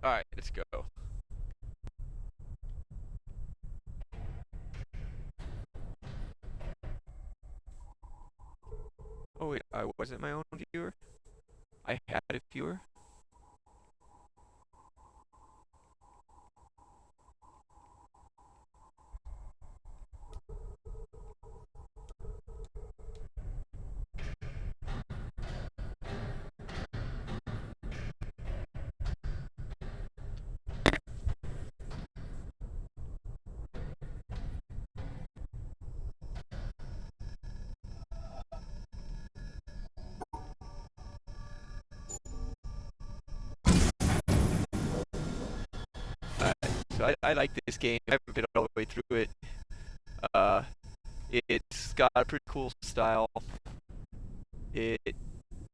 Alright, let's go. Oh wait, I wasn't my own viewer? I had a viewer? Alright, so I like this game. I haven't been all the way through it. Uh, it's got a pretty cool style. It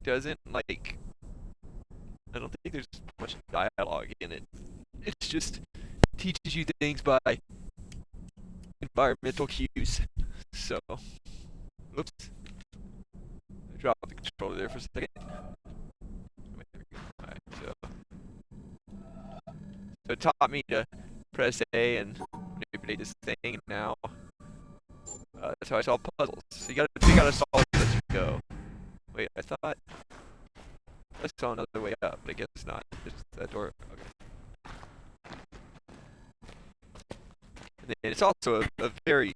doesn't like. I don't think there's much dialogue in it. It's just teaches you things by environmental cues. So, oops, I dropped the controller there for a second. Alright, so it taught me to press A and manipulate this thing, and now that's how I solve puzzles. So you gotta solve it as you go. Wait, I thought I saw another way up, but I guess not. It's that door. Okay. And then it's also a very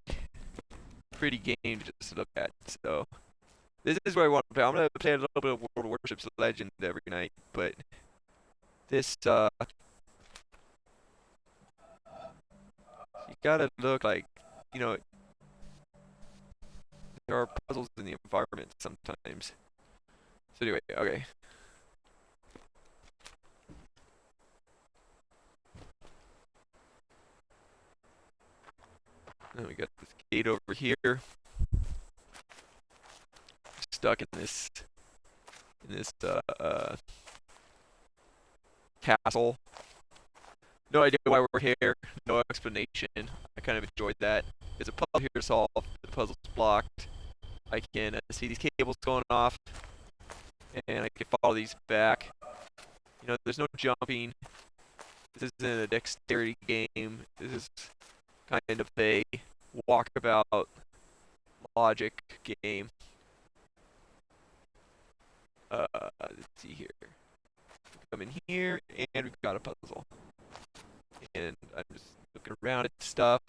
pretty game to just look at. So this is where I want to play. I'm gonna play a little bit of World of Warship's Legend every night, but this you gotta look like, you know, there are puzzles in the environment sometimes. So anyway, okay. Then we got this gate over here. Stuck in this castle. No idea why we're here. No explanation. I kind of enjoyed that. There's a puzzle here to solve. The puzzle's blocked. I can see these cables going off, and I can follow these back. You know, there's no jumping. This isn't a dexterity game. This is kind of a walkabout logic game. Let's see here. Come in here, and we've got a puzzle. And I'm just looking around at stuff.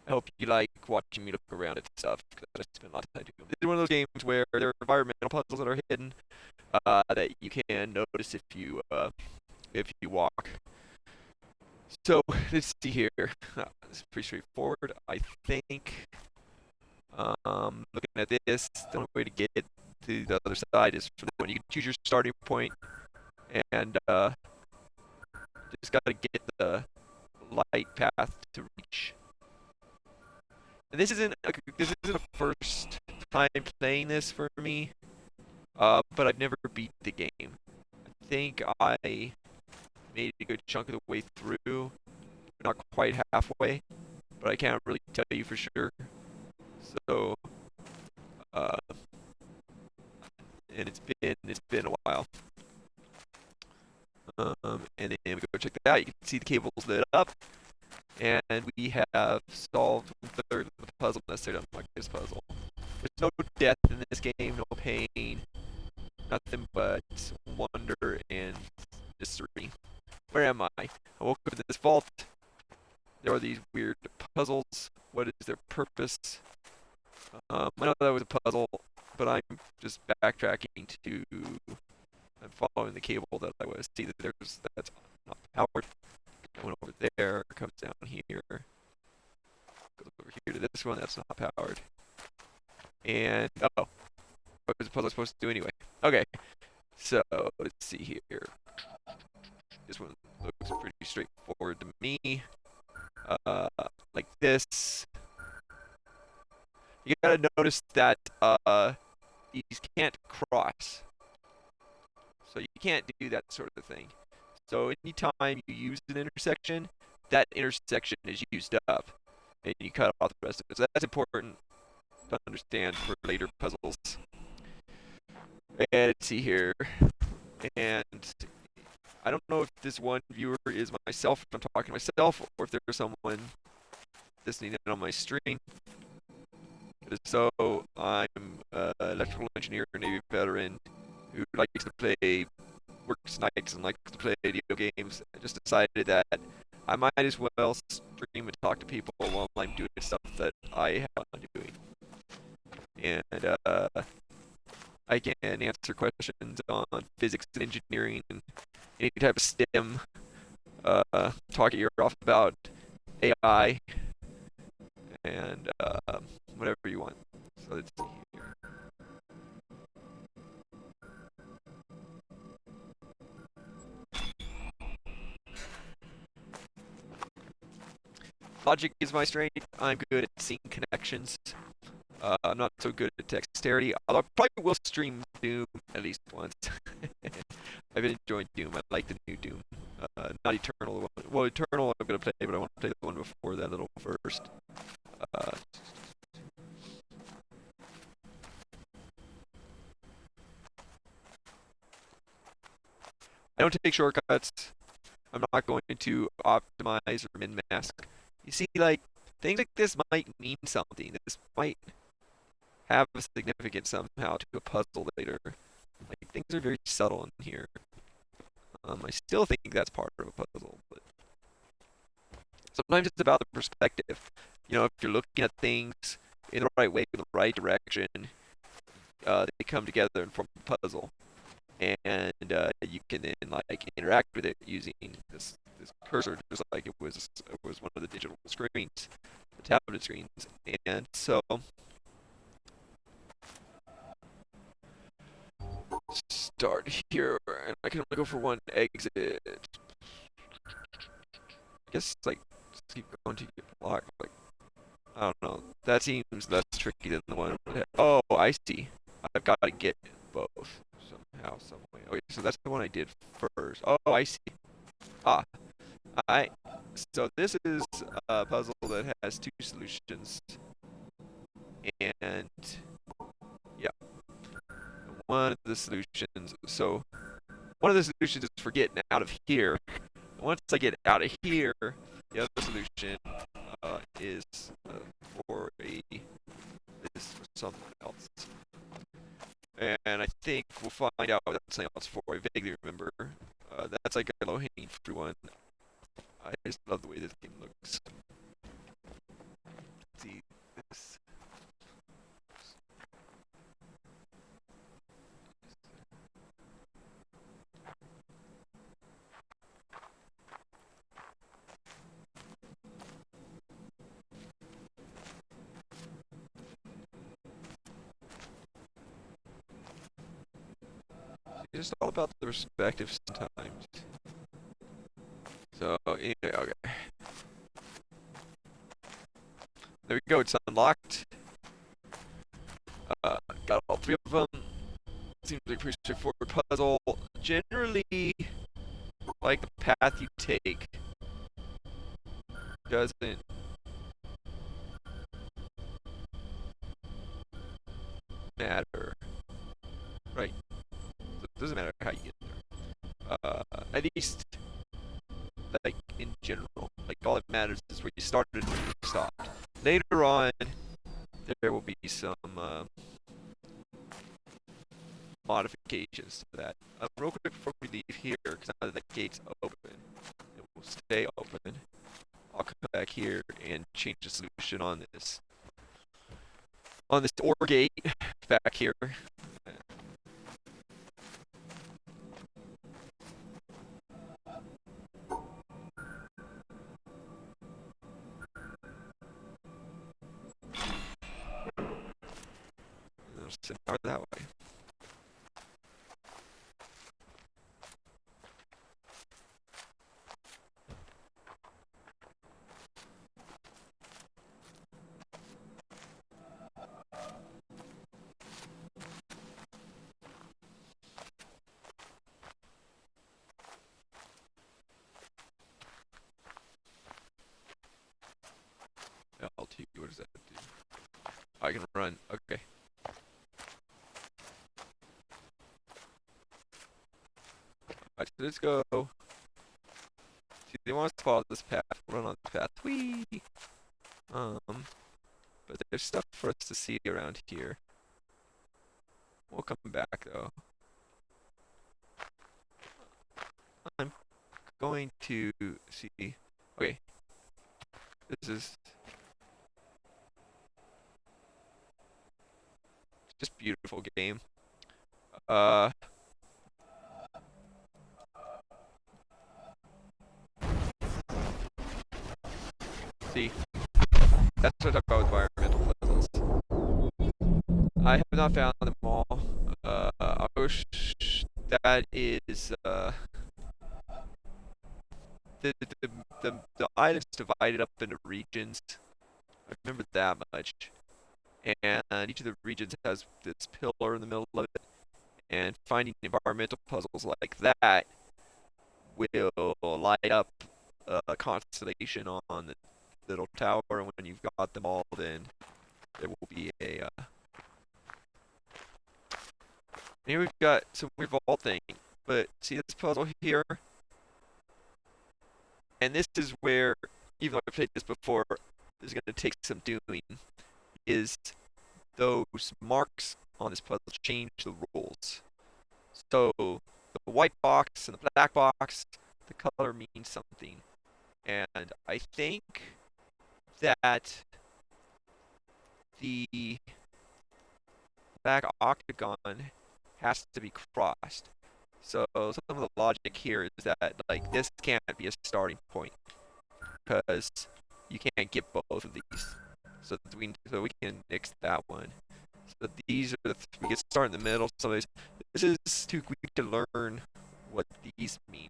I hope you like watching me look around at stuff, because I spend a lot of time doing it. This is one of those games where there are environmental puzzles that are hidden that you can notice if you walk. So let's see here. This is pretty straightforward, I think. Looking at this, the only way to get to the other side is from when you can choose your starting point, and just gotta get the light path to reach. And this isn't a first time playing this for me, but I've never beat the game. I think I made a good chunk of the way through, not quite halfway, but I can't really tell you for sure. So, uh, and it's been a while. And then we go check that out. You can see the cables lit up, and we have solved the third of the puzzle necessary to unlock this puzzle. There's no death in this game, no pain, nothing but wonder and mystery. Where am I? I woke up in this vault. There are these weird puzzles. What is their purpose? I know that was a puzzle, but I'm just backtracking to. I'm following the cable that I was. See that that's not powered. Going over there, comes down here, goes over here to this one. That's not powered. And what was the puzzle supposed to do anyway? Okay, so let's see here. This one looks pretty straightforward to me. Like this. You gotta notice that these can't cross. So you can't do that sort of thing. So anytime you use an intersection, that intersection is used up, and you cut off the rest of it. So that's important to understand for later puzzles. And let's see here. And I don't know if this one viewer is myself, if I'm talking to myself, or if there's someone listening in on my stream. So I'm an electrical engineer, Navy veteran, who likes to play, works nights and likes to play video games. I just decided that I might as well stream and talk to people while I'm doing stuff that I have fun doing. And I can answer questions on physics and engineering and any type of STEM. Talk your ear off about AI and whatever you want. So let's see here. Logic is my strength. I'm good at seeing connections. I'm not so good at dexterity, although I probably will stream Doom at least once. I've been enjoying Doom. I like the new Doom. Not Eternal. Well, Eternal I'm going to play, but I want to play the one before that little first. Uh, I don't take shortcuts. I'm not going to optimize or min-mask. You see, like, things like this might mean something. This might have a significance somehow to a puzzle later. Like, things are very subtle in here. I still think that's part of a puzzle, but sometimes it's about the perspective. You know, if you're looking at things in the right way, in the right direction, they come together and form a puzzle. And you can then like interact with it using this cursor, just like it was one of the digital screens, the tablet screens. And so start here, and I can only go for one exit. I guess like just keep going to get blocked. Like I don't know. That seems less tricky than the one. Oh, I see. I've got to get both somehow, some way. Okay, so that's the one I did first. Oh, I see. Ah, I. So this is a puzzle that has two solutions, and yeah, one of the solutions. So one of the solutions is for getting out of here. Once I get out of here, the other solution is for a is for someone else. And I think we'll find out what that's something else for. I vaguely remember. That's like a low-hanging fruit one. I just love the way this game looks. Let's see this. It's just all about the perspective sometimes. So anyway, okay. There we go. It's unlocked. Got all three of them. Seems like a pretty straightforward puzzle. Generally, like the path you take doesn't matter, right? It doesn't matter how you get there. At least, like in general, like all that matters is where you started and where you stopped. Later on, there will be some modifications to that. Real quick before we leave here, because now that the gate's open, it will stay open. I'll come back here and change the solution on this OR gate back here. Send power that way. LT, what does that do? I can run. Okay. Alright, so let's go. See, they want us to follow this path. Run on this path. Whee! But there's stuff for us to see around here. We'll come back though. I'm going to see. Okay, this is just beautiful game. Uh, see, that's what I talk about with environmental puzzles. I have not found them all. I wish that is the, the the items divided up into regions. I remember that much. And each of the regions has this pillar in the middle of it. And finding environmental puzzles like that will light up a constellation on the little tower. And when you've got them all, then there will be a. Here we've got some weird vault thing. But see this puzzle here? And this is where, even though I've played this before, this is going to take some doing. Is those marks on this puzzle change the rules. So the white box and the black box, the color means something. And I think that the black octagon has to be crossed. So some of the logic here is that like this can't be a starting point because you can't get both of these. So we can nix that one. So these are we can start in the middle. So this is too quick to learn what these mean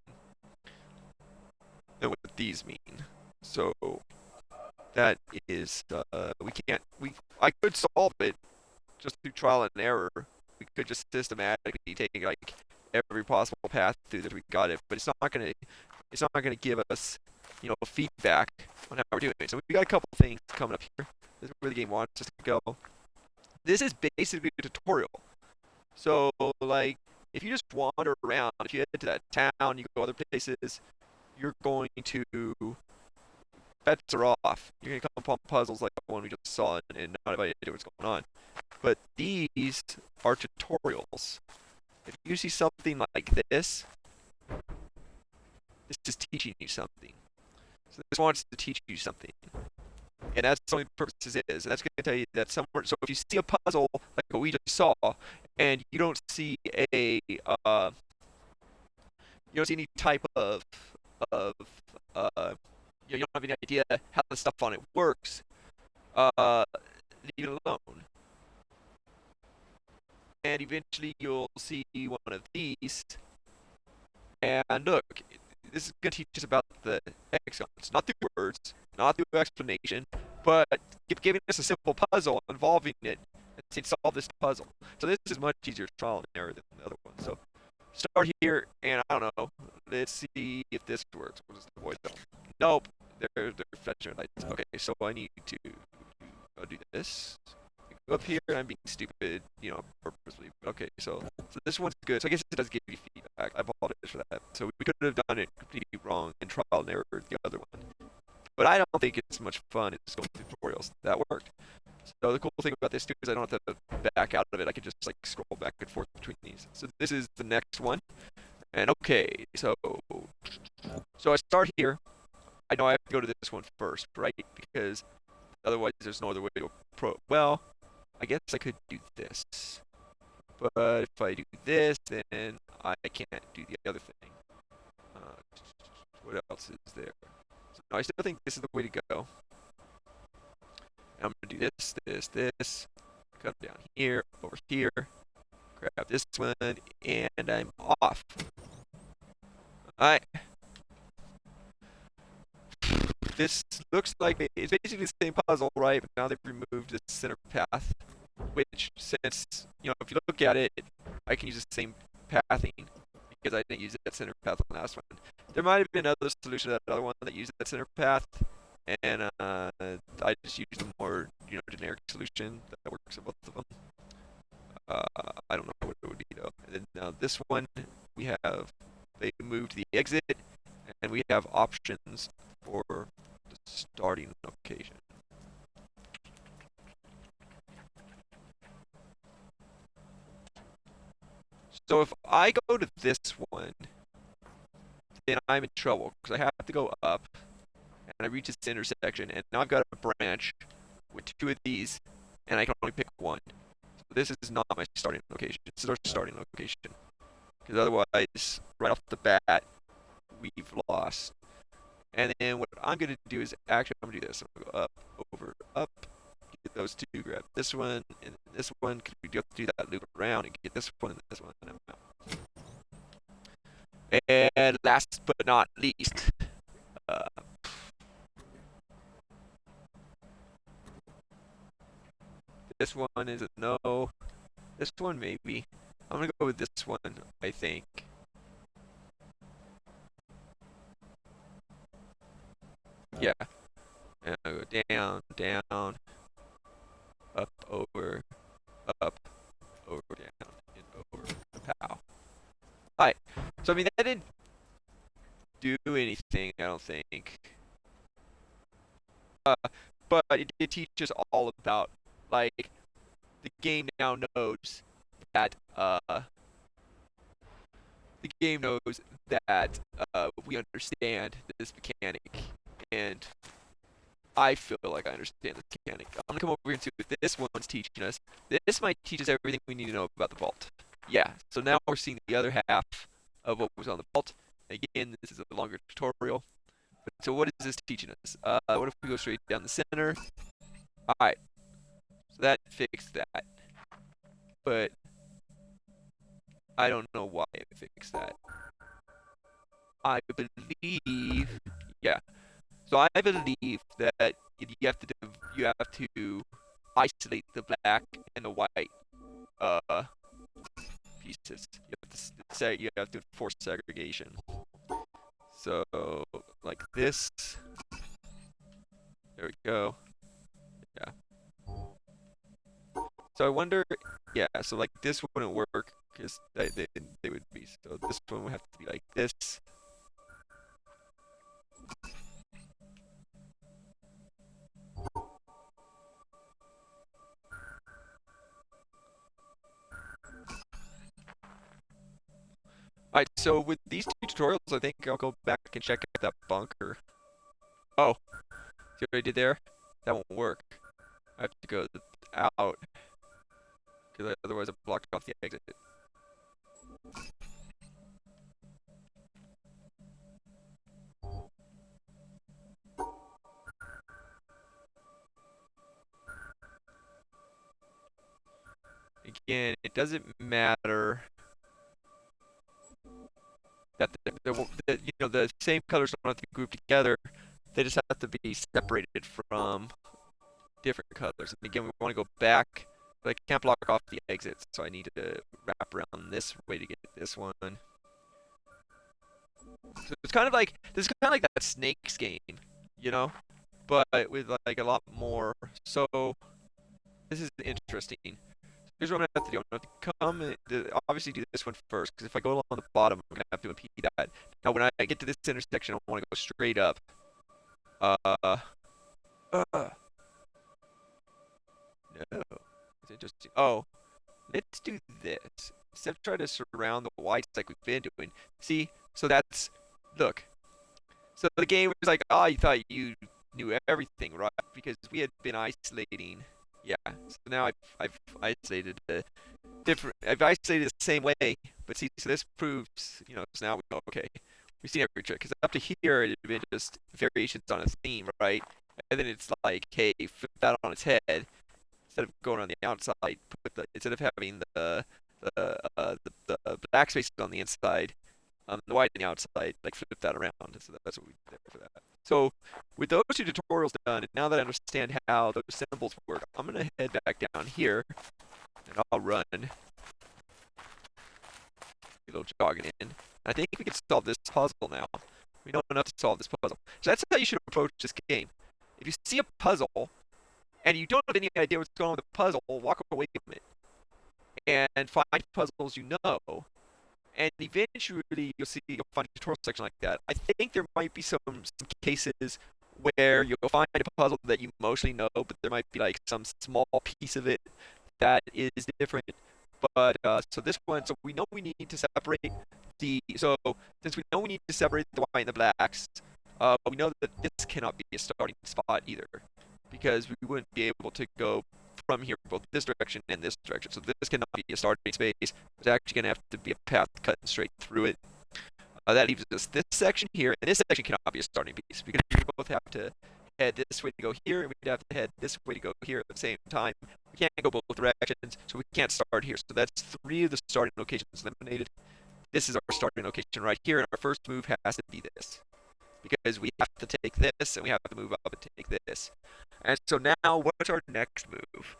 and what these mean. So that is I could solve it just through trial and error. We could just systematically take like every possible path through that we got it, but it's not gonna give us feedback on how we're doing. So we got a couple things coming up here. This is where the game wants us to go. This is basically a tutorial. So like if you just wander around, if you head to that town, you go other places, you're going to bets are off. You're gonna come upon puzzles like the one we just saw and not have any idea what's going on. But these are tutorials. If you see something like this is teaching you something. So this wants to teach you something. And that's the only purpose it is. And that's going to tell you that somewhere. So if you see a puzzle like what we just saw, and you don't see you don't see any type of you don't have any idea how the stuff on it works, leave it alone. And eventually you'll see one of these. And look, this is going to teach us about the hexagons, not through words, not through explanation, but giving us a simple puzzle involving it and saying solve this puzzle. So this is much easier trial and error than the other one. So start here, and I don't know. Let's see if this works. We'll just avoid them. Nope, they're fetching lights. Okay, so I need to do this. Go up here, and I'm being stupid, purposely. But okay, so this one's good. So I guess it does give you feedback. I apologize for that. So we could have done it completely wrong and trial and error the other one. But I don't think it's much fun. It's going through tutorials. That worked. So the cool thing about this too is I don't have to back out of it. I can just like scroll back and forth between these. So this is the next one. And okay, so I start here. I know I have to go to this one first, right? Because otherwise there's no other way to approach. Well, I guess I could do this. But if I do this, then I can't do the other thing. What else is there? So no, I still think this is the way to go. I'm going to do this. Come down here, over here. Grab this one, and I'm off. Alright. This looks like it's basically the same puzzle, right? But now they've removed the center path. Which, since, if you look at it, I can use the same pathing because I didn't use that center path on the last one. There might have been another solution to that other one that used that center path, and I just used a more, generic solution that works on both of them. I don't know what it would be though. And then now this one, we have they move to the exit, and we have options for the starting location. So if I go to this one, then I'm in trouble because I have to go up, and I reach this intersection, and now I've got a branch with two of these, and I can only pick one. So this is not my starting location. This is our starting location. Because otherwise, right off the bat, we've lost. And then what I'm going to do is actually I'm going to do this. I'm going to go up, over, up, get those two, grab this one and this one, because we do have to do that loop around and get this one and this one, and I'm out. And last but not least, uh, this one is a no. This one maybe. I'm going to go with this one, I think. Yeah. And I'll go down, down, up, over, up, over, down, and over. Pow. Alright. So, I mean, that didn't do anything, I don't think. Uh, but it did teach us all about, like, the game now knows that, the game knows that, we understand this mechanic, and I feel like I understand this mechanic. I'm gonna come over here and see what this one's teaching us. This might teach us everything we need to know about the vault. Yeah, so now we're seeing the other half of what was on the vault. Again, this is a longer tutorial. But, so what is this teaching us? What if we go straight down the center? Alright, so that fixed that. But I don't know why it fixed that. I believe, yeah. So I believe that you have to isolate the black and the white uh, pieces. You have to force segregation. So like this. There we go. Yeah. So I wonder. Yeah. So like this wouldn't work because they would be. So this one would have to be like this. Alright, so with these two tutorials, I think I'll go back and check out that bunker. Oh, see what I did there? That won't work. I have to go out, because otherwise I blocked off the exit. Again, it doesn't matter that the same colors don't have to be grouped together. They just have to be separated from different colors. And again, we want to go back, but I can't block off the exits, so I need to wrap around this way to get this one. So it's kind of like that snakes game, you know, but with like a lot more. So this is interesting. Here's what I'm gonna have to do. I'm gonna have to obviously do this one first, because if I go along the bottom, I'm gonna have to impede that. Now, when I get to this intersection, I want to go straight up. Uh, no, it's interesting. Oh, let's do this. Instead of trying to surround the whites like we've been doing. See, so that's look. So the game was like, oh, you thought you knew everything, right? Because we had been isolating. Yeah. So now I've isolated the different. I've isolated the same way, but see, so this proves, so now we go, okay, we've seen every trick. Because up to here, it had been just variations on a theme, right? And then it's like, hey, flip that on its head. Instead of going on the outside, instead of having the black spaces on the inside, the white on the outside, like flip that around. So that's what we did for that. So with those two tutorials done, and now that I understand how those symbols work, I'm gonna head back down here, and I'll run a little jogging in. I think we can solve this puzzle now. We know enough to solve this puzzle. So that's how you should approach this game. If you see a puzzle and you don't have any idea what's going on with the puzzle, walk away from it and find puzzles you know And eventually you'll find a tutorial section like that. I think there might be some cases where you'll find a puzzle that you mostly know, but there might be like some small piece of it that is different. But so this one, so we know we need to separate so since we know we need to separate the white and the blacks, we know that this cannot be a starting spot either, because we wouldn't be able to go from here both this direction and this direction. So this cannot be a starting space. There's actually going to have to be a path cutting straight through it. That leaves us this section here, and this section cannot be a starting piece because we both have to head this way to go here, and we'd have to head this way to go here at the same time. We can't go both directions, so we can't start here. So that's 3 of the starting locations eliminated. This is our starting location right here, and our first move has to be this because we have to take this, and we have to move up and take this. And so now, what's our next move?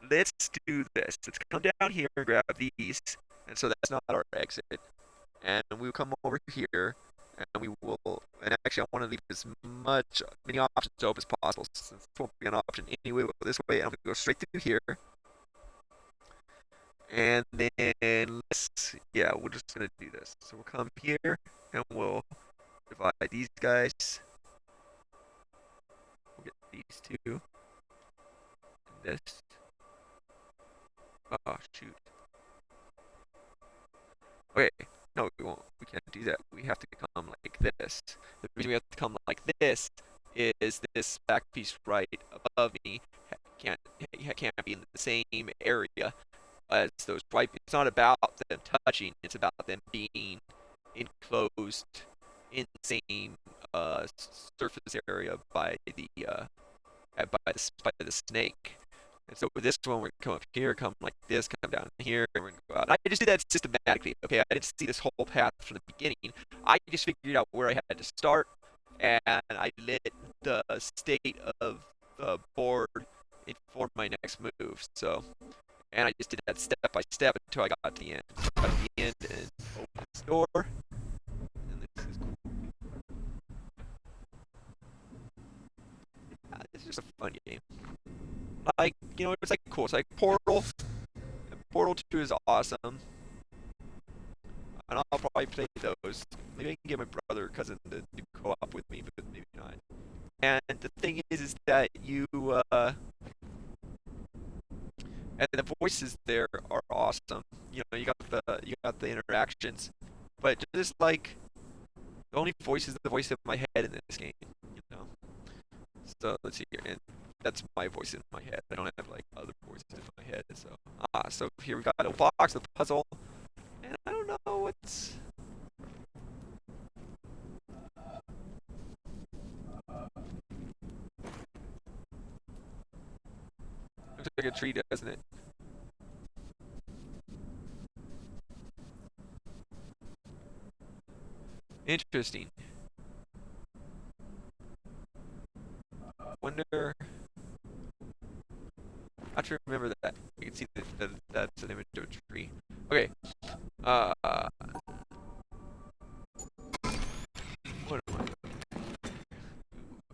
Let's do this. Let's come down here and grab these. And so that's not our exit. And we'll come over here, and we will. And actually, I want to leave as many options open as possible. Since this won't be an option anyway. We'll go this way, and I'm gonna go straight through here. And then yeah, we're just gonna do this. So we'll come here, and we'll divide these guys. We'll get these two. And this. Oh, shoot. Okay. No, we won't. We can't do that. We have to come like this. The reason we have to come like this is this back piece right above me can't can't be in the same area as those white. It's not about them touching. It's about them being enclosed in the same surface area by the snake. And so with this one, we're come up here, come like this, come down here, and we're gonna go out. I just did that systematically. Okay, I didn't see this whole path from the beginning. I just figured out where I had to start, and I let the state of the board inform my next move. So, and I just did that step by step until I got to the end. So I got to the end and open this door. And this is cool. This is just a fun game. Like, it's like cool. It's like Portal. Portal 2 is awesome. And I'll probably play those. Maybe I can get my brother or cousin to do co-op with me, but maybe not. And the thing is that and the voices there are awesome. You got the interactions, but just like the only voice is the voice of my head in this game. You know. So let's see here, and that's my voice in my head. I don't have like other voices in my head. So here we got a box, the puzzle, and I don't know what's. Looks like a tree, doesn't it? Interesting. Wonder. I have to remember that. You can see that that's an image of a tree. Okay. Uh. What am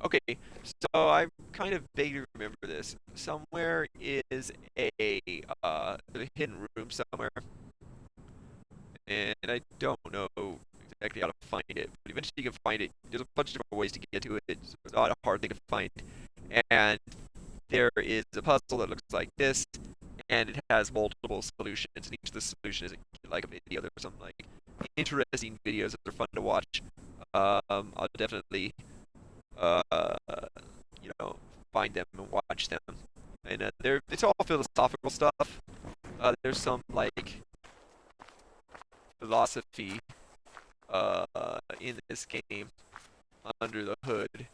Okay, so I kind of vaguely remember this. Somewhere is a hidden room somewhere, and I don't know exactly how to find it. But eventually you can find it. There's a bunch of different ways to get to it. So it's not a hard thing to find. And there is a puzzle that looks like this, and it has multiple solutions. And each of the solutions is like a video. There's some like interesting videos that are fun to watch. I'll definitely uh, find them and watch them. And it's all philosophical stuff. There's some like philosophy in this game under the hood,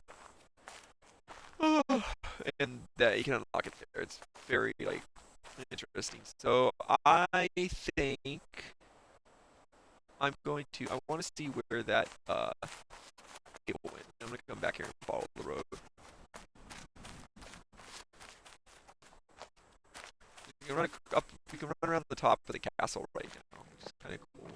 and that you can unlock it there. It's very like interesting. So I think I want to see where that cable went. I'm gonna come back here and follow the road. We can run up. We can run around the top of the castle right now, which is kind of cool.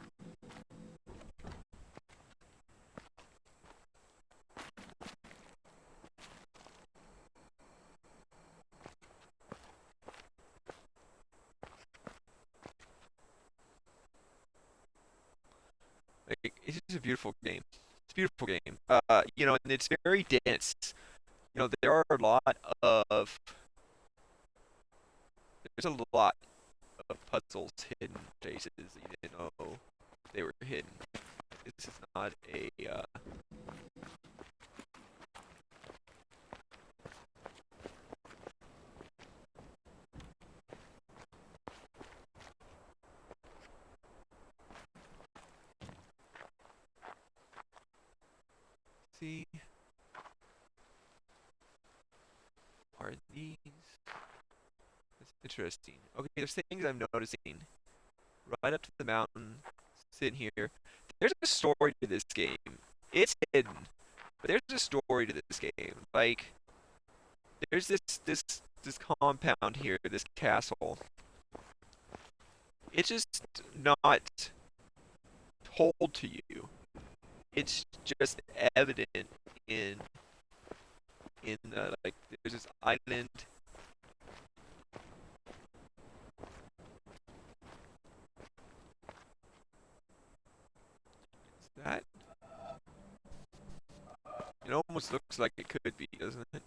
it's just a beautiful game. It's a beautiful game. And it's very dense. There are a lot of there's a lot of puzzles hidden places that you didn't know they were hidden. This is not a see. Are these? That's interesting. Okay, there's things I'm noticing. Right up to the mountain, sitting here. There's a story to this game. It's hidden, but there's a story to this game. Like, there's this compound here, this castle. It's just not told to you. It's just evident in like there's this island. Is that it almost looks like it could be, doesn't it?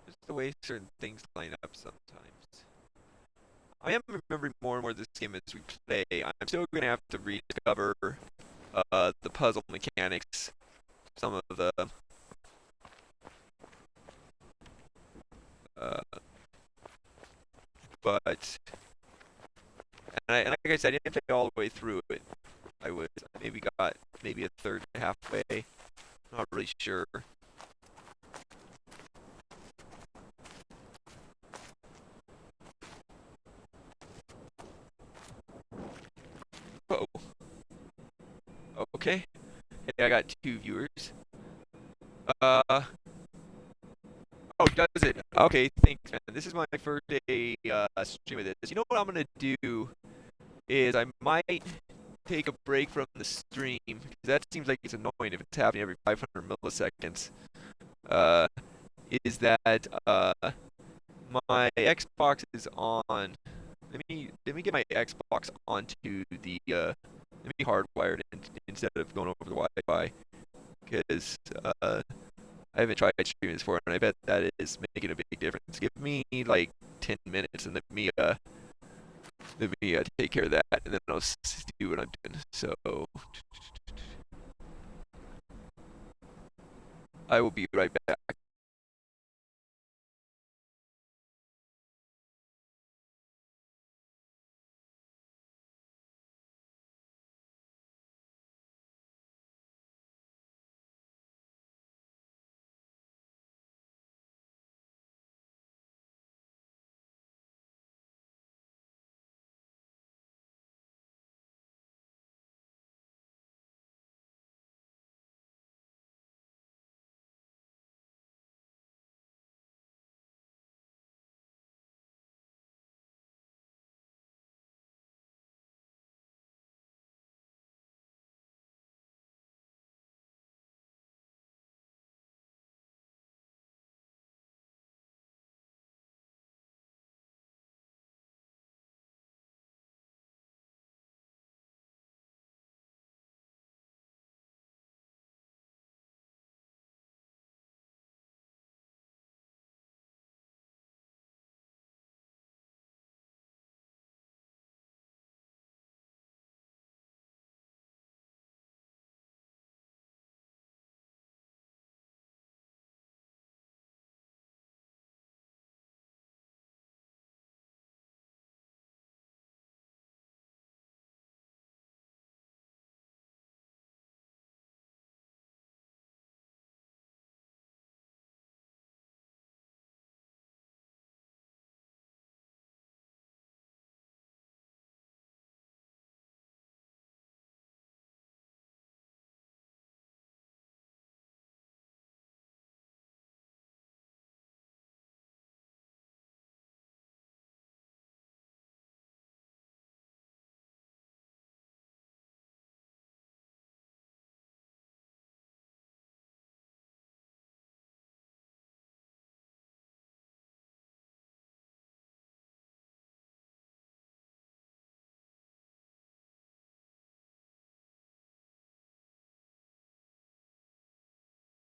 Just the way certain things line up sometimes. I am remembering more and more of this game as we play. I'm still gonna have to rediscover the puzzle mechanics, some of the uh, but and like I said, I didn't play all the way through it. I maybe got maybe a third halfway. Not really sure. Oh, okay. Hey, I got two viewers. Uh, oh, does it? Okay, thanks, man. This is my first day stream of this. You know what I'm gonna do is I might take a break from the stream because that seems like it's annoying if it's happening every 500 milliseconds. Uh, is that my Xbox is on. Let me get my Xbox onto the let me hardwire it instead of going over the Wi-Fi because I haven't tried streaming this before and I bet that is making a big difference. Give me like 10 minutes and let me take care of that and then I'll see what I'm doing. So I will be right back.